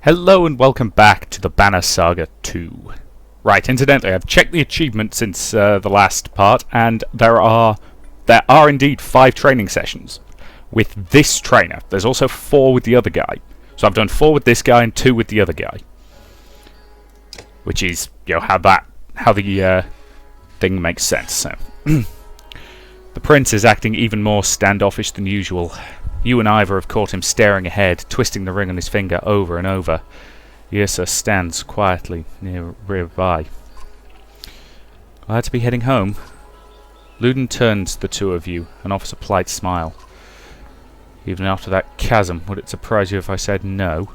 Hello and welcome back to the Banner Saga 2. Right, incidentally, I've checked the achievement since the last part, and there are indeed 5 training sessions with this trainer. There's also 4 with the other guy. So I've done 4 with this guy and 2 with the other guy. Which is, you know, how the thing makes sense. So. The prince is acting even more standoffish than usual. You and Ivor have caught him staring ahead, twisting the ring on his finger over and over. Yrsa stands quietly nearby. Glad to be heading home. Luden turns to the two of you and offers a polite smile. Even after that chasm, would it surprise you if I said no?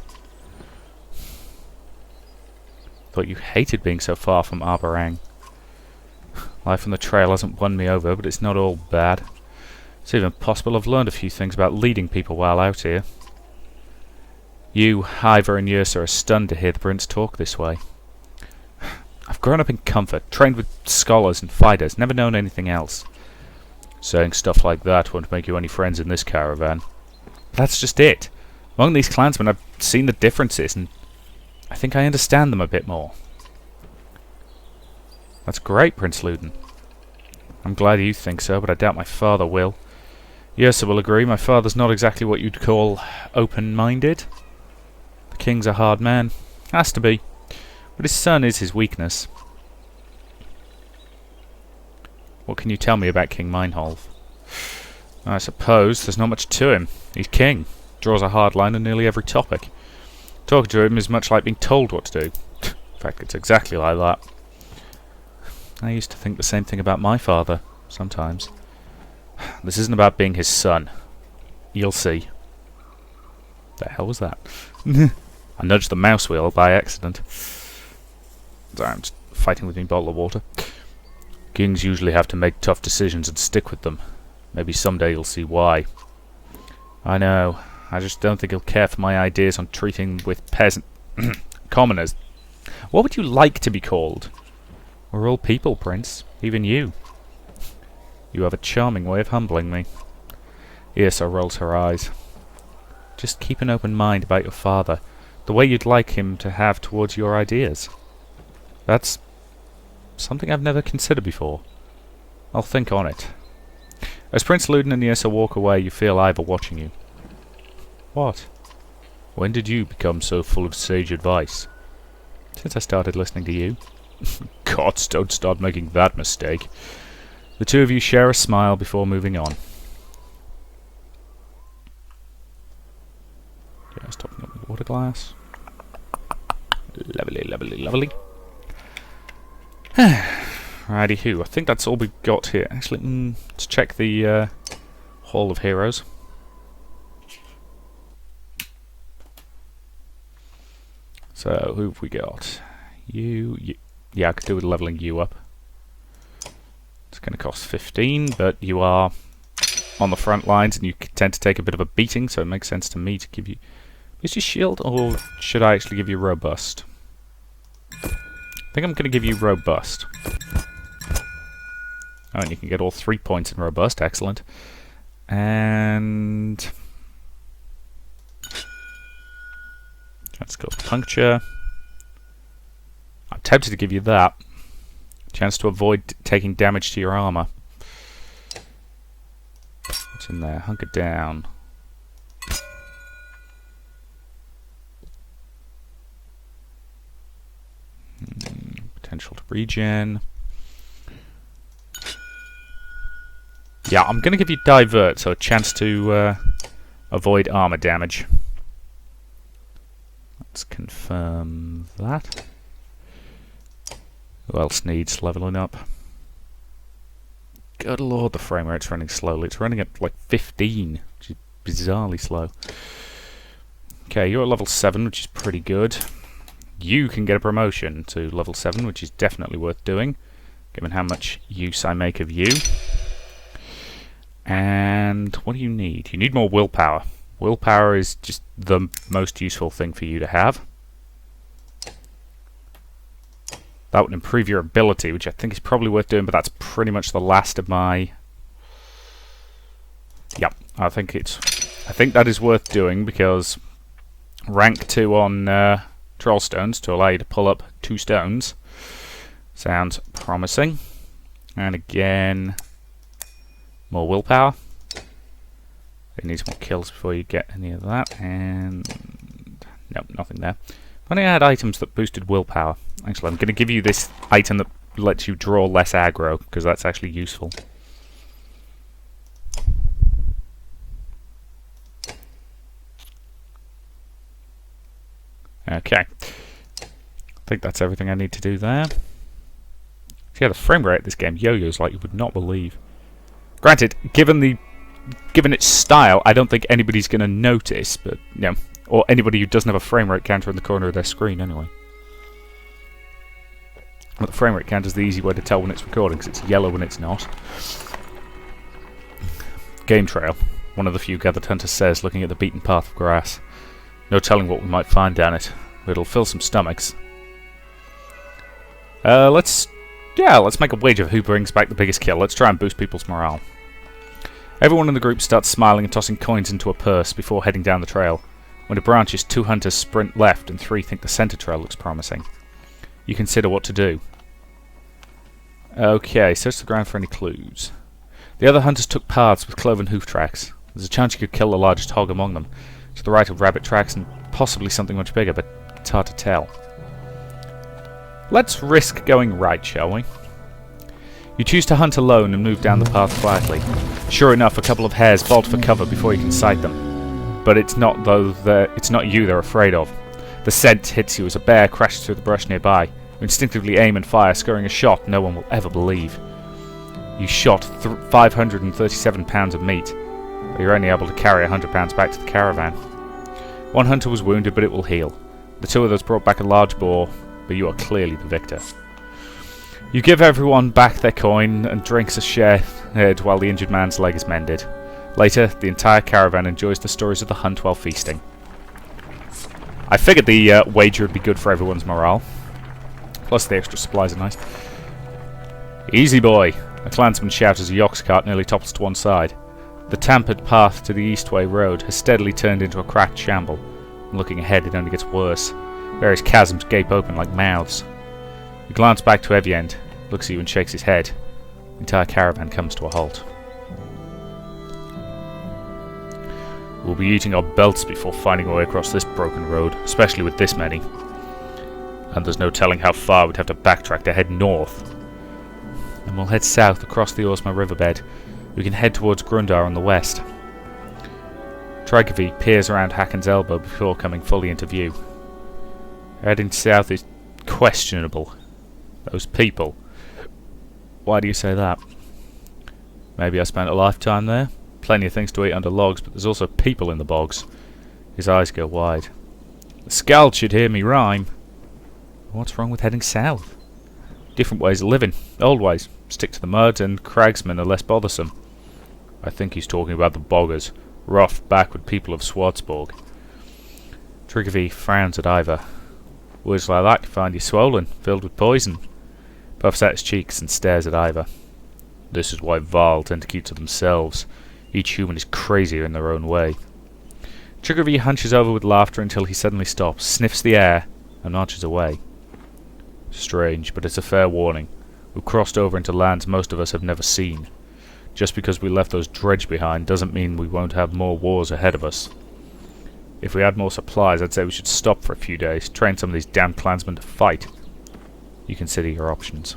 Thought you hated being so far from Arborang. Life on the trail hasn't won me over, but it's not all bad. It's even possible I've learned a few things about leading people while out here. You, Ivor and Yrsa are stunned to hear the prince talk this way. I've grown up in comfort, trained with scholars and fighters, never known anything else. Saying stuff like that won't make you any friends in this caravan. But that's just it. Among these clansmen I've seen the differences, and I think I understand them a bit more. That's great, Prince Luden. I'm glad you think so, but I doubt my father will. Yrsa will agree, my father's not exactly what you'd call open-minded. The king's a hard man. Has to be. But his son is his weakness. What can you tell me about King Meinholf? I suppose there's not much to him. He's king. Draws a hard line on nearly every topic. Talking to him is much like being told what to do. In fact, it's exactly like that. I used to think the same thing about my father, sometimes. This isn't about being his son. You'll see. The hell was that? I nudged the mouse wheel by accident. Sorry, I'm just fighting with my bottle of water. Kings usually have to make tough decisions and stick with them. Maybe someday you'll see why. I know. I just don't think he'll care for my ideas on treating with peasant commoners. What would you like to be called? We're all people, Prince. Even you. You have a charming way of humbling me. Yrsa rolls her eyes. Just keep an open mind about your father. The way you'd like him to have towards your ideas. That's something I've never considered before. I'll think on it. As Prince Luden and Yrsa walk away, you feel Ivor watching you. What? When did you become so full of sage advice? Since I started listening to you. Gods, don't start making that mistake. The two of you share a smile before moving on. Just topping up the water glass. Lovely, lovely, lovely. Righty-hoo, I think that's all we've got here. Actually, let's check the Hall of Heroes. So, who have we got? You. Yeah, I could do with leveling you up. It's going to cost 15, but you are on the front lines and you tend to take a bit of a beating, so it makes sense to me to give you... Is your shield, or should I actually give you robust? I think I'm going to give you robust. Oh, and you can get all 3 points in robust, excellent. And... let's go puncture. I'm tempted to give you that. Chance to avoid taking damage to your armor. What's in there? Hunker down. Potential to regen. Yeah, I'm going to give you divert, so a chance to avoid armor damage. Let's confirm that. Who else needs leveling up? Good lord, the frame rate's running slowly. It's running at like 15, which is bizarrely slow. Okay, you're at level 7, which is pretty good. You can get a promotion to level 7, which is definitely worth doing, given how much use I make of you. And what do you need? You need more willpower. Willpower is just the most useful thing for you to have. That would improve your ability, which I think is probably worth doing, but that's pretty much the last of my... Yep, I think that is worth doing, because Rank 2 on troll stones to allow you to pull up 2 stones. Sounds promising. And again, more willpower. It needs more kills before you get any of that. And nope, nothing there. If only I had items that boosted willpower. Actually, I'm going to give you this item that lets you draw less aggro, because that's actually useful. Okay. I think that's everything I need to do there. So yeah, the frame rate of this game yo-yos like you would not believe. Granted, given its style, I don't think anybody's going to notice, but you know, or anybody who doesn't have a frame rate counter in the corner of their screen anyway. But the frame rate counter is the easy way to tell when it's recording, because it's yellow when it's not. Game trail. One of the few gathered hunters says, looking at the beaten path of grass. No telling what we might find down it, but it'll fill some stomachs. Let's make a wager of who brings back the biggest kill. Let's try and boost people's morale. Everyone in the group starts smiling and tossing coins into a purse before heading down the trail. When it branches, 2 hunters sprint left and 3 think the centre trail looks promising. You consider what to do. Okay, search the ground for any clues. The other hunters took paths with cloven hoof tracks. There's a chance you could kill the largest hog among them. To the right of rabbit tracks and possibly something much bigger, but it's hard to tell. Let's risk going right, shall we? You choose to hunt alone and move down the path quietly. Sure enough, a couple of hares bolt for cover before you can sight them. But it's not you they're afraid of. The scent hits you as a bear crashes through the brush nearby. You instinctively aim and fire, scoring a shot no one will ever believe. You shot 537 pounds of meat, but you're only able to carry 100 pounds back to the caravan. One hunter was wounded, but it will heal. The 2 others brought back a large boar, but you are clearly the victor. You give everyone back their coin and drinks a shared while the injured man's leg is mended. Later, the entire caravan enjoys the stories of the hunt while feasting. I figured the wager would be good for everyone's morale. Plus the extra supplies are nice. Easy boy! A clansman shouts as a ox cart nearly topples to one side. The tampered path to the Eastway Road has steadily turned into a cracked shamble. And looking ahead, it only gets worse. Various chasms gape open like mouths. You glance back to Eviend, looks at you and shakes his head. The entire caravan comes to a halt. We'll be eating our belts before finding our way across this broken road, especially with this many. And there's no telling how far we'd have to backtrack to head north. And we'll head south across the Orsma riverbed. We can head towards Grundar on the west. Trigavi peers around Hakon's elbow before coming fully into view. Heading south is questionable. Those people. Why do you say that? Maybe I spent a lifetime there. Plenty of things to eat under logs, but there's also people in the bogs. His eyes go wide. The Skald should hear me rhyme. What's wrong with heading south? Different ways of living. Old ways. Stick to the mud, and cragsmen are less bothersome. I think he's talking about the boggers. Rough, backward people of Swartzborg. Trigavi frowns at Ivar. Words like that find you swollen, filled with poison. Puffs out his cheeks and stares at Ivar. This is why Varl tend to keep to themselves. Each human is crazier in their own way. Trigavi hunches over with laughter until he suddenly stops, sniffs the air, and marches away. Strange, but it's a fair warning. We've crossed over into lands most of us have never seen. Just because we left those dredge behind doesn't mean we won't have more wars ahead of us. If we had more supplies, I'd say we should stop for a few days, train some of these damn clansmen to fight. You consider your options.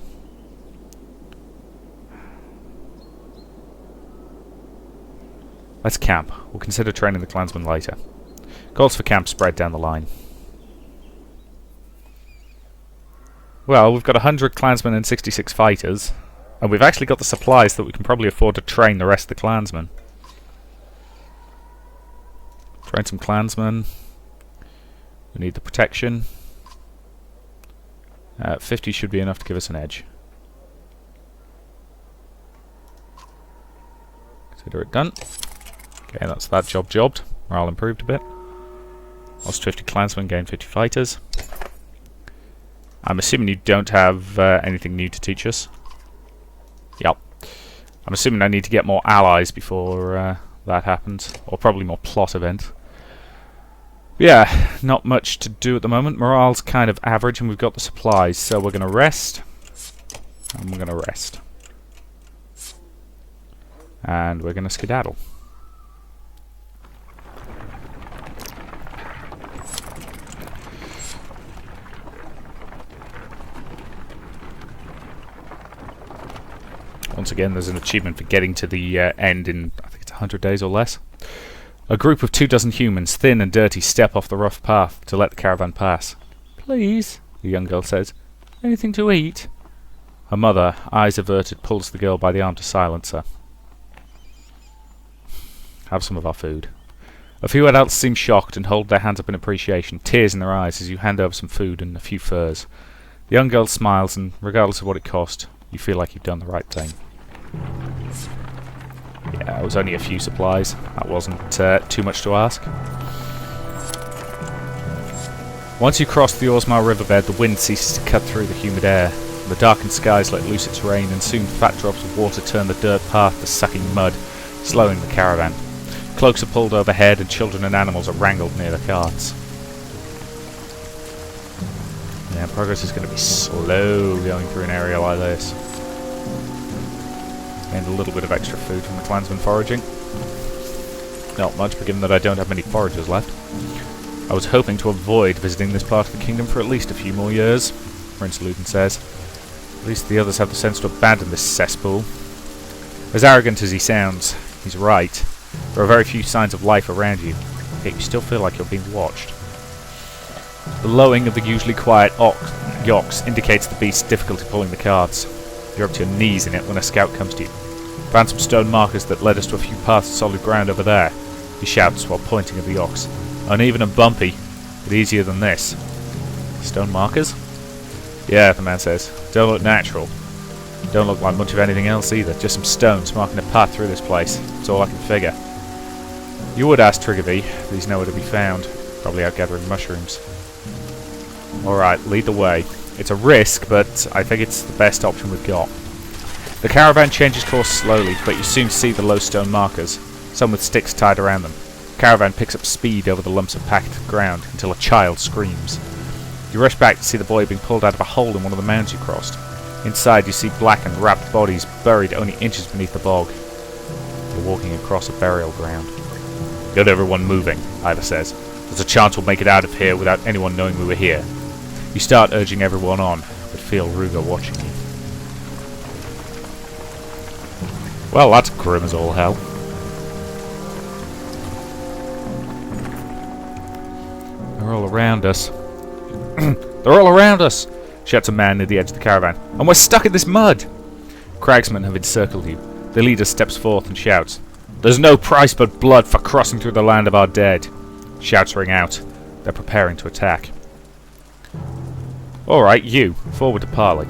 Let's camp. We'll consider training the clansmen later. Calls for camp spread down the line. Well, we've got 100 clansmen and 66 fighters, and we've actually got the supplies that we can probably afford to train the rest of the clansmen. Train some clansmen. We need the protection. 50 should be enough to give us an edge. Consider it done. Okay, that's that job jobbed. Morale improved a bit. Lost 50 clansmen, gained 50 fighters. I'm assuming you don't have anything new to teach us. Yep. I'm assuming I need to get more allies before that happens. Or probably more plot events. Yeah, not much to do at the moment. Morale's kind of average and we've got the supplies, so we're going to rest. And we're going to rest. And we're going to skedaddle. Once again, there's an achievement for getting to the end in, I think it's 100 days or less. A group of 24 humans, thin and dirty, step off the rough path to let the caravan pass. Please, the young girl says. Anything to eat? Her mother, eyes averted, pulls the girl by the arm to silence her. Have some of our food. A few adults seem shocked and hold their hands up in appreciation, tears in their eyes as you hand over some food and a few furs. The young girl smiles and, regardless of what it cost, you feel like you've done the right thing. Yeah, it was only a few supplies. That wasn't too much to ask. Once you cross the Orsmar riverbed, the wind ceases to cut through the humid air. The darkened skies let loose its rain, and soon fat drops of water turn the dirt path to sucking mud, slowing the caravan. Cloaks are pulled overhead, and children and animals are wrangled near the carts. Yeah, progress is going to be slow going through an area like this. And a little bit of extra food from the clansmen foraging. Not much, but given that I don't have many foragers left. I was hoping to avoid visiting this part of the kingdom for at least a few more years, Prince Luton says. At least the others have the sense to abandon this cesspool. As arrogant as he sounds, he's right. There are very few signs of life around you, yet you still feel like you're being watched. The lowing of the usually quiet yox indicates the beast's difficulty pulling the carts. You're up to your knees in it when a scout comes to you. Found some stone markers that led us to a few paths of solid ground over there, he shouts while pointing at the ox. Uneven and bumpy, but easier than this. Stone markers? Yeah, the man says. Don't look natural. Don't look like much of anything else either. Just some stones marking a path through this place. That's all I can figure. You would ask Triggerby, but he's nowhere to be found. Probably out gathering mushrooms. Alright, lead the way. It's a risk, but I think it's the best option we've got. The caravan changes course slowly, but you soon see the low stone markers, some with sticks tied around them. The caravan picks up speed over the lumps of packed ground until a child screams. You rush back to see the boy being pulled out of a hole in one of the mounds you crossed. Inside you see blackened, wrapped bodies buried only inches beneath the bog. You're walking across a burial ground. Get everyone moving, Ida says. There's a chance we'll make it out of here without anyone knowing we were here. You start urging everyone on, but feel Ruger watching you. Well, that's grim as all hell. They're all around us. They're all around us! Shouts a man near the edge of the caravan. And we're stuck in this mud! Cragsmen have encircled you. The leader steps forth and shouts, There's no price but blood for crossing through the land of our dead. Shouts ring out. They're preparing to attack. Alright, you. Forward to parley.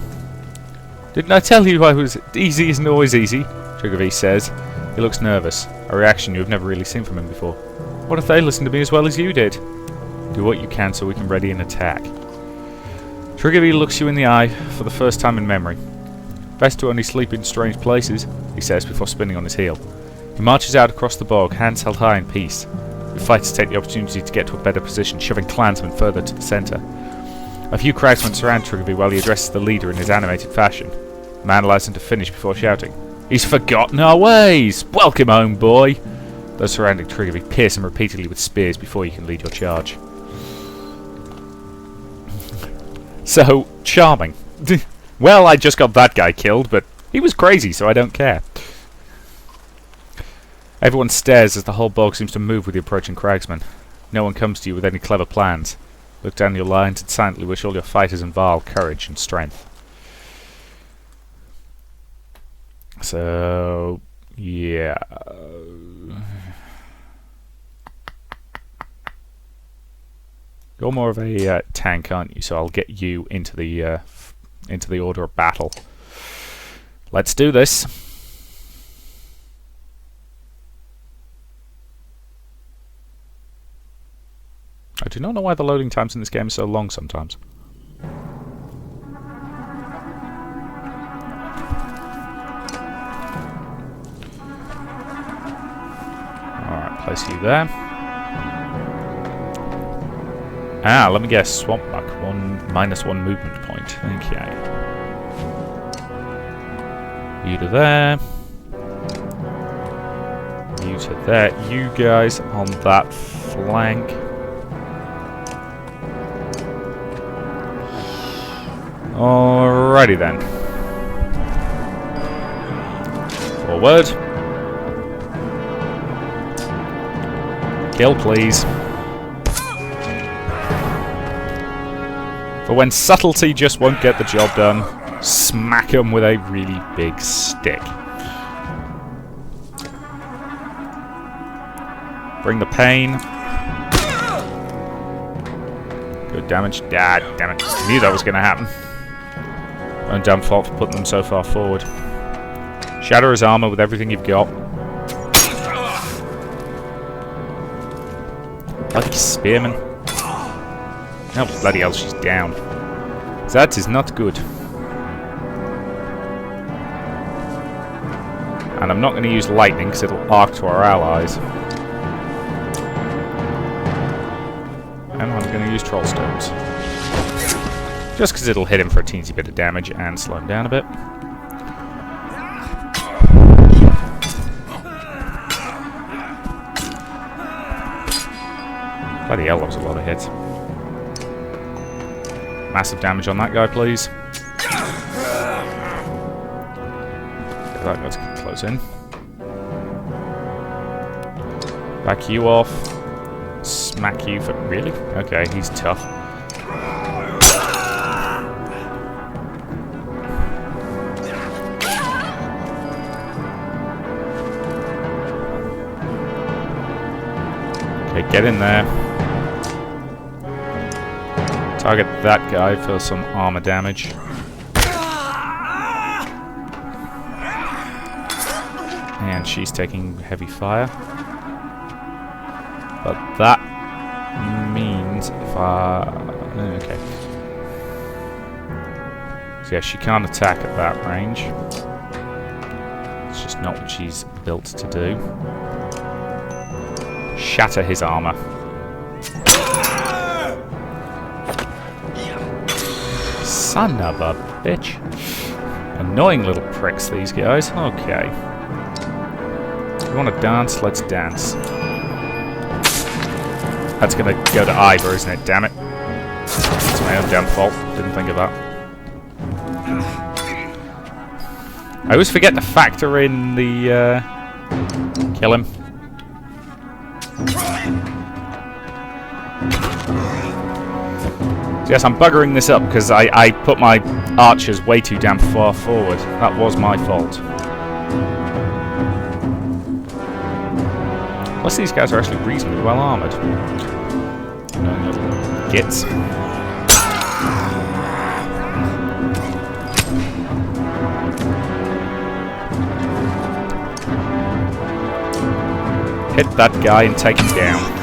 Didn't I tell you I was easy isn't always easy? Triggerby says. He looks nervous. A reaction you have never really seen from him before. What if they listened to me as well as you did? Do what you can so we can ready an attack. Triggerby looks you in the eye for the first time in memory. Best to only sleep in strange places, he says before spinning on his heel. He marches out across the bog, hands held high in peace. He fights to take the opportunity to get to a better position, shoving clansmen further to the centre. A few cragsmen surround Triggerby while he addresses the leader in his animated fashion. The man allows him to finish before shouting, He's forgotten our ways! Welcome home, boy! Those surrounding Triggerby pierce him repeatedly with spears before you can lead your charge. So, charming. Well, I just got that guy killed, but he was crazy, so I don't care. Everyone stares as the whole bog seems to move with the approaching cragsmen. No one comes to you with any clever plans. Look down your lines and silently wish all your fighters and Varl courage and strength. So, yeah. You're more of a tank, aren't you? So I'll get you into the order of battle. Let's do this. I do not know why the loading times in this game are so long sometimes. Alright, place you there. Ah, let me guess. Swamp Buck. -1 movement point. Okay. You to there. You to there. You guys on that flank. Alrighty then. Forward. Kill, please. For when subtlety just won't get the job done, smack him with a really big stick. Bring the pain. Good damage. Ah, damn it. I knew that was going to happen. Own damn fault for putting them so far forward. Shatter his armor with everything you've got. Bloody spearman. Oh, bloody hell, she's down. That is not good. And I'm not going to use lightning because it'll arc to our allies. And I'm going to use troll stones. Just because it'll hit him for a teensy bit of damage and slow him down a bit. Bloody hell, that was a lot of hits. Massive damage on that guy, please. Let's close in. Back you off. Smack you for... Really? Okay, he's tough. Okay, get in there. Target that guy for some armor damage. And she's taking heavy fire. But that means if I... Okay. So yeah, she can't attack at that range. It's just not what she's built to do. Shatter his armor. Son of a bitch. Annoying little pricks, these guys. Okay. You want to dance? Let's dance. That's going to go to Ivor, isn't it? Damn it. It's my own damn fault. Didn't think of that. I always forget to factor in the... kill him. Yes, I'm buggering this up because I put my archers way too damn far forward. That was my fault. Plus these guys are actually reasonably well armoured. Gits. Hit that guy and take him down.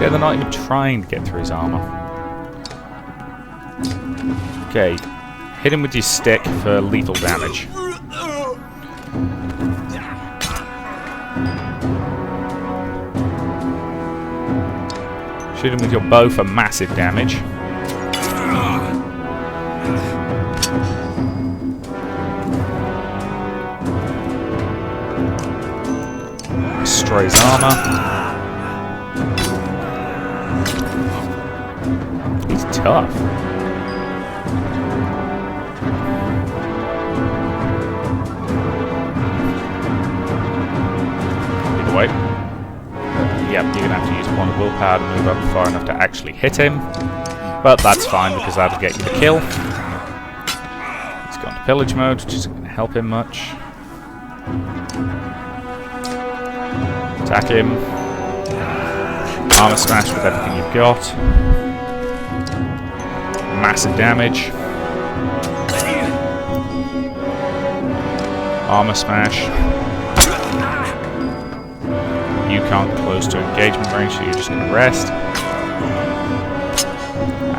Yeah, they're not even trying to get through his armor. Okay, hit him with your stick for lethal damage. Shoot him with your bow for massive damage. Destroy his armor. Tough. Either way. Yep, you're gonna have to use one willpower to move up far enough to actually hit him. But that's fine because that'll get you the kill. He's gone to pillage mode, which isn't gonna help him much. Attack him. Armor smash with everything you've got. Massive damage. Armor smash. You can't close to engagement range, so you're just going to rest.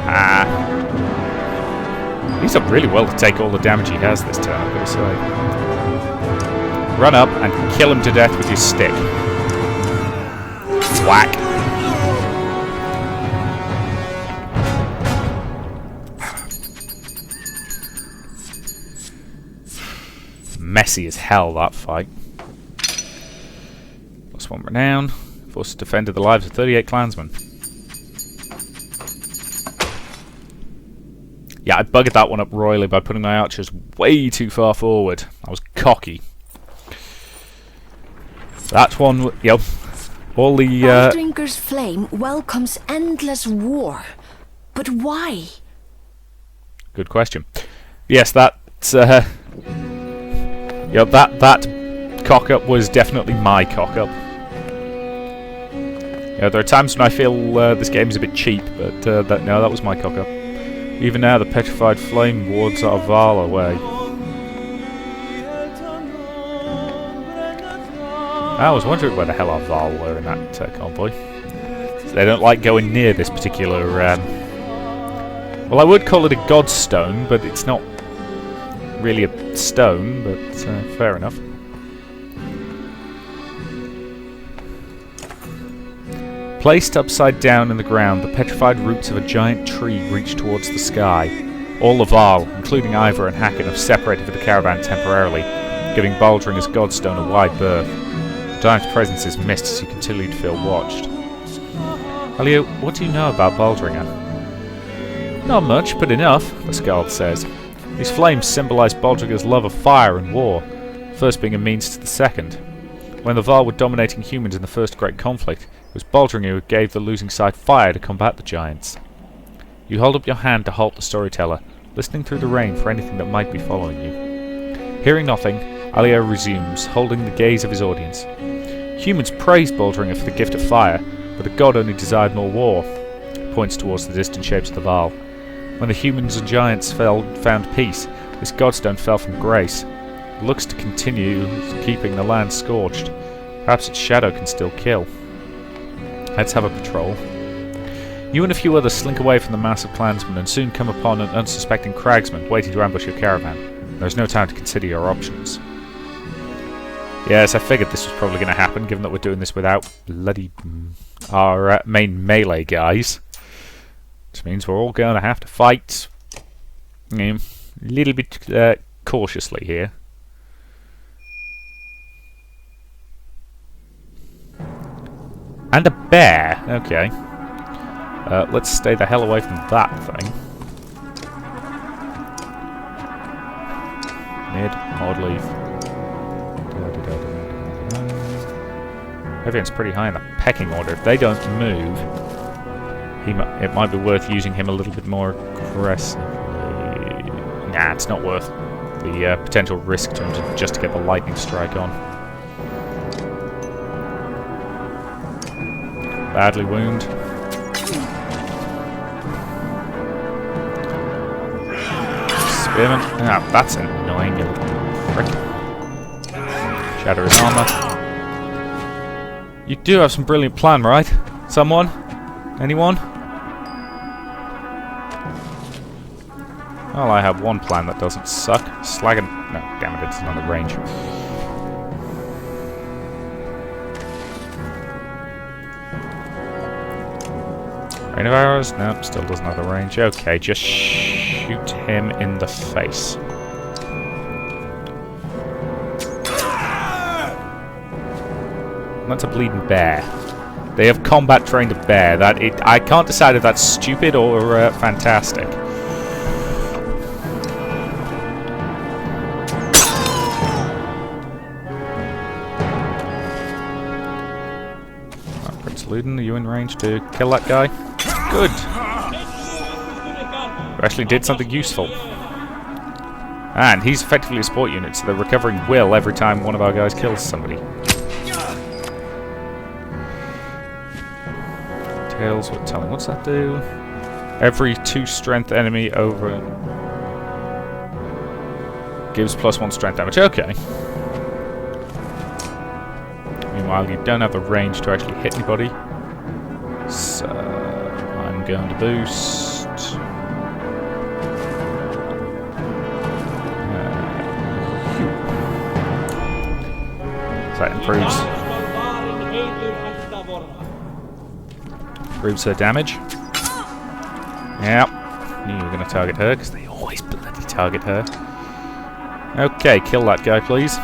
Ah. He's up really well to take all the damage he has this turn, I've got to say. Run up and kill him to death with your stick. Whack. Messy as hell, that fight. Lost 1 renown. Forces defended the lives of 38 clansmen. Yeah, I buggered that one up royally by putting my archers way too far forward. I was cocky. That one, yep. All the Baldringer's flame welcomes endless war. But why? Good question. Yes, that's yep, that cock-up was definitely my cock-up. Yeah, there are times when I feel this game is a bit cheap, but no, that was my cock-up. Even now, the petrified flame wards our Val away. I was wondering where the hell our Val were in that convoy. So they don't like going near this particular... well, I would call it a godstone, but it's not really a stone, but fair enough. Placed upside down in the ground, the petrified roots of a giant tree reach towards the sky. All the Val, including Ivor and Hacken, have separated for the caravan temporarily, giving Baldringer's godstone a wide berth. Giant's presence is missed as you continue to feel watched. Elio, what do you know about Baldringer? Not much, but enough, the Skald says. These flames symbolise Baldringer's love of fire and war, first being a means to the second. When the Val were dominating humans in the first great conflict, it was Baldringer who gave the losing side fire to combat the giants. You hold up your hand to halt the storyteller, listening through the rain for anything that might be following you. Hearing nothing, Alio resumes, holding the gaze of his audience. Humans praised Baldringer for the gift of fire, but the god only desired more war. He points towards the distant shapes of the Val. When the humans and giants found peace, this godstone fell from grace. It looks to continue keeping the land scorched. Perhaps its shadow can still kill. Let's have a patrol. You and a few others slink away from the mass of clansmen and soon come upon an unsuspecting cragsman waiting to ambush your caravan. There is no time to consider your options. Yes, I figured this was probably going to happen, given that we're doing this without bloody our main melee guys. Which means we're all going to have to fight a little bit cautiously here. And a bear! Okay. Let's stay the hell away from that thing. Mid, odd leaf. Everyone's pretty high in the pecking order. If they don't move, it might be worth using him a little bit more aggressively. Nah, it's not worth the potential risk to him just to get the lightning strike on. Badly wound. Spearman. Ah, that's annoying, you little prick. Shatter his armor. You do have some brilliant plan, right? Someone? Anyone? Well, I have one plan that doesn't suck. Slagging. No, damn it, it's another range. Rain of arrows? Nope, still doesn't have the range. Okay, just shoot him in the face. That's a bleeding bear. They have combat trained a bear. I can't decide if that's stupid or fantastic. Prince Luden, are you in range to kill that guy? Good. We actually did something useful. And he's effectively a support unit, so they're recovering will every time one of our guys kills somebody. Tails, what's that do? Every 2 strength enemy over gives +1 strength damage. Okay. Meanwhile, you don't have the range to actually hit anybody. So I'm going to boost. That improves. Improves her damage. Yep. Knew you were going to target her, because they always bloody target her. Okay, kill that guy, please.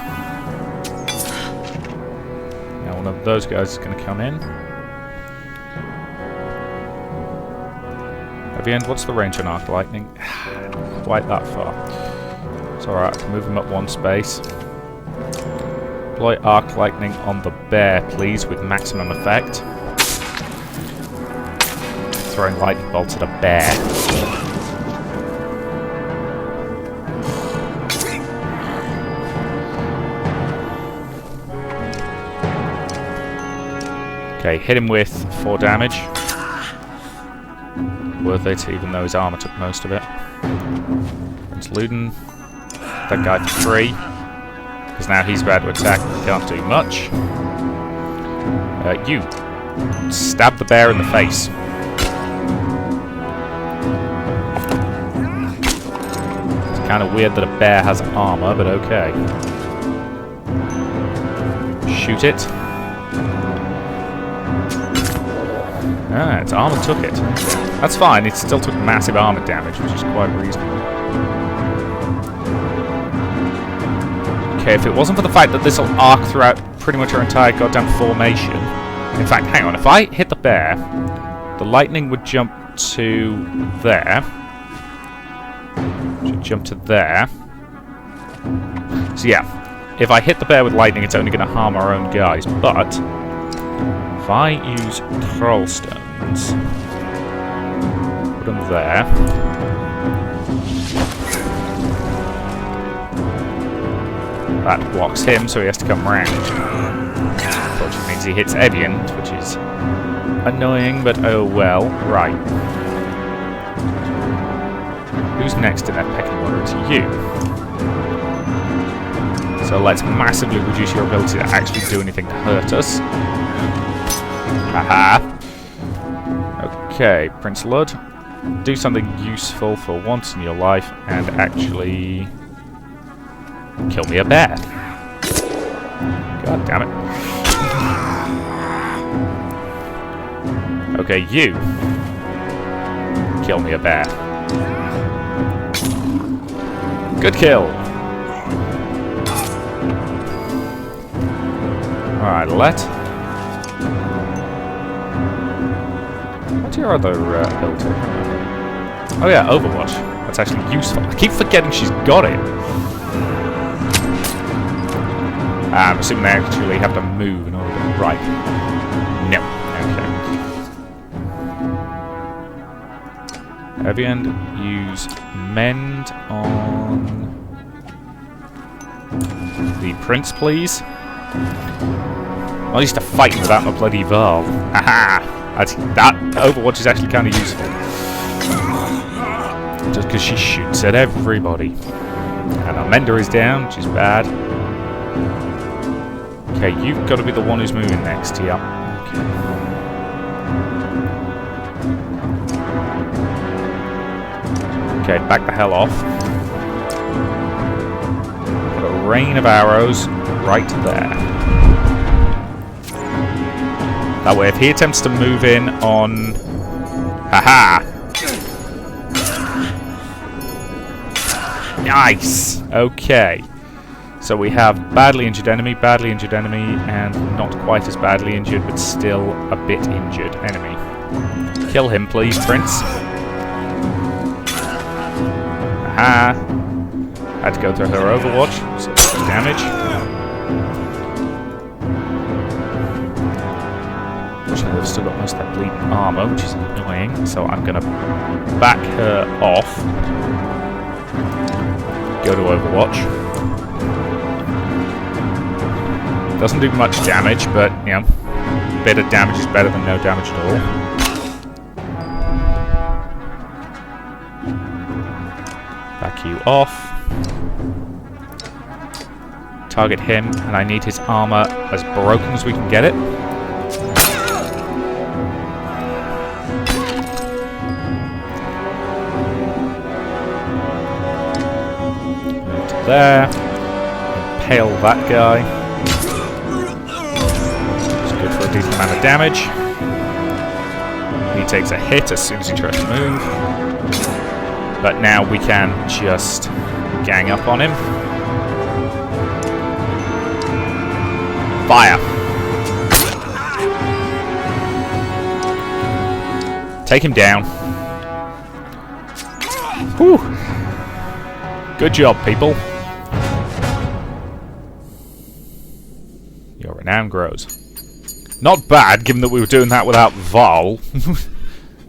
Now one of those guys is going to come in. At the end, what's the range on Arc Lightning? Quite that far. It's alright, I can move him up one space. Deploy Arc Lightning on the bear, please, with maximum effect. Throwing lightning bolts at a bear. Okay, hit him with 4 damage. Worth it, even though his armor took most of it. Prince Luden. That guy for 3. Because now he's about to attack, can't do much. You. Stab the bear in the face. Kind of weird that a bear has armor, but okay. Shoot it. Ah, its armor took it. That's fine, it still took massive armor damage, which is quite reasonable. Okay, if it wasn't for the fact that this will arc throughout pretty much our entire goddamn formation... In fact, hang on, if I hit the bear, the lightning would jump to there. Should jump to there. So yeah, if I hit the bear with lightning, it's only going to harm our own guys. But if I use troll stones, put them there. That blocks him, so he has to come round. Which means he hits Evian, which is annoying, but oh well. Right. Who's next in that pecking order? It's you. So let's massively reduce your ability to actually do anything to hurt us. Haha. Okay, Prince Lud. Do something useful for once in your life and actually kill me a bear. God damn it. Okay, you. Kill me a bear. Good kill. Alright, let. What's your other ability? Oh yeah, Overwatch. That's actually useful. I keep forgetting she's got it. I'm assuming they actually have to move in order to... Right. No. Okay. Evian, use Mend on the Prince, please. I'm not used to fighting without my bloody Varl. Aha! That Overwatch is actually kind of useful. Just because she shoots at everybody. And our Mender is down, which is bad. Okay, you've got to be the one who's moving next. Yep. Okay. Okay, back the hell off. Put a rain of arrows right there. That way, if he attempts to move in on... Haha! Nice! Okay. So we have badly injured enemy, and not quite as badly injured, but still a bit injured enemy. Kill him, please, Prince. Aha! Had to go through her Overwatch, so damage. Fortunately, I've still got most of that bleeding armor, which is annoying, so I'm going to back her off. Go to Overwatch. Doesn't do much damage, but, you know, a bit of damage is better than no damage at all. Back you off. Target him, and I need his armor as broken as we can get it. Move to there. Impale that guy. Good for a decent amount of damage. He takes a hit as soon as he tries to move. But now we can just gang up on him. Fire! Take him down. Whew! Good job, people. Your renown grows. Not bad, given that we were doing that without Varl.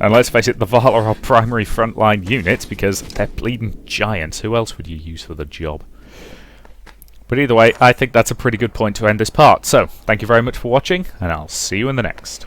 And let's face it, the Varl are our primary frontline units because they're bleeding giants. Who else would you use for the job? But either way, I think that's a pretty good point to end this part. So, thank you very much for watching, and I'll see you in the next.